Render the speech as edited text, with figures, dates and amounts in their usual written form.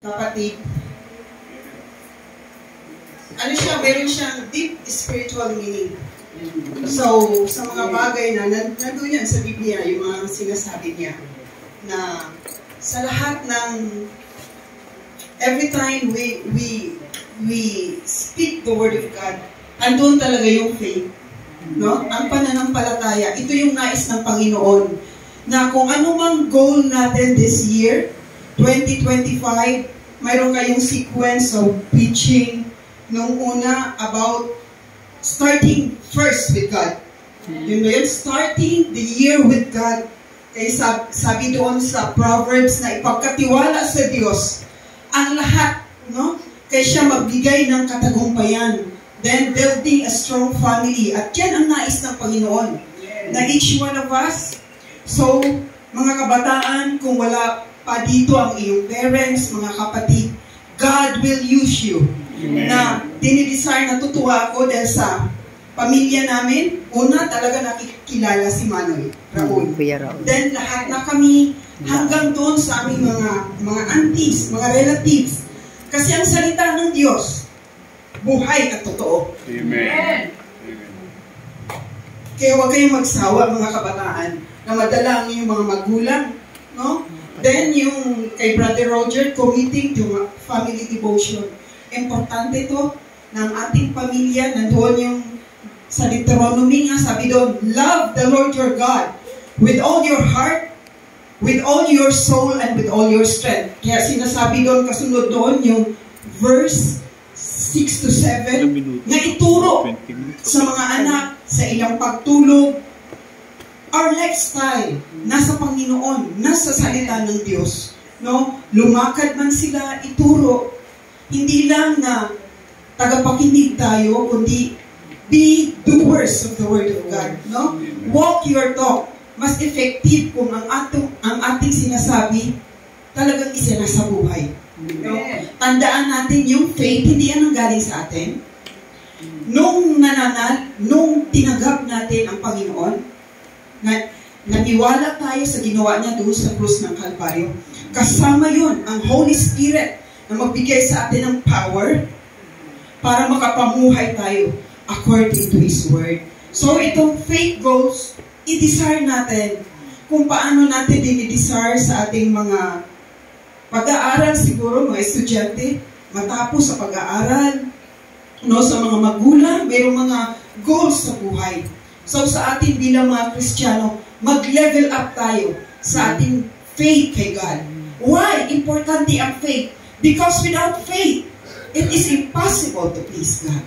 kapatid, ano siya, meron siyang deep spiritual meaning. So, sa mga bagay na nandun yan sa Biblia, yung mga sinasabi niya, na sa lahat ng, every time we speak the Word of God, andun talaga yung faith. No? Ang pananampalataya, ito yung nais ng Panginoon, na kung anumang goal natin this year, 2025, mayroon kayong sequence of preaching nung una about starting first with God. Yun ba yun? Starting the year with God. Kaya sabi doon sa Proverbs na ipagkatiwala sa Diyos ang lahat, no? Kaya siya magbigay ng katagumpayan. Then building a strong family. At yan ang nais ng Panginoon. Na each one of us. So, mga kabataan, kung wala pa dito ang iyong parents, mga kapatid, God will use you. Amen. Na dinidesire, natutuwa ako dahil sa pamilya namin, una talaga nakikilala si Manoy Raul. Then lahat na kami hanggang doon sa aming mga aunties, mga relatives. Kasi ang salita ng Diyos, buhay at totoo. Amen. Kaya huwag kayong magsawa, mga kabataan, na madala ang iyong mga magulang, no? Then yung kay Brother Roger, committing to family devotion. Importante ito ng ating pamilya. Nandoon yung sa Deuteronomy nga, sabi doon, love the Lord your God with all your heart, with all your soul, and with all your strength. Kaya sinasabi doon, kasunod doon, yung verse 6 to 7, na ituro sa mga anak, sa ilang pagtulog, our lifestyle, nasa Panginoon, nasa salita ng Diyos. No? Lumakad man sila, ituro. Hindi lang na tagapakinig tayo, kundi be doers of the Word of God. No? Walk your talk. Mas effective kung ang ating sinasabi talagang isa na sa buhay. No? Tandaan natin yung faith, hindi yan ang galing sa atin. Nung tinanggap natin ang Panginoon, naniwala tayo sa ginawa niya doon sa krus ng Kalbaryo. Kasama yun, ang Holy Spirit na magbigay sa atin ng power para makapamuhay tayo according to His Word. So, itong faith goals, i-desire natin kung paano natin din i-desire sa ating mga pag-aaral siguro, mga estudyante, matapos sa pag-aaral, no, sa mga magulang, mayroong mga goals sa buhay. So, sa atin bilang mga Kristiyano, mag-level up tayo sa ating faith kay God. Why? Importante ang faith. Because without faith, it is impossible to please God.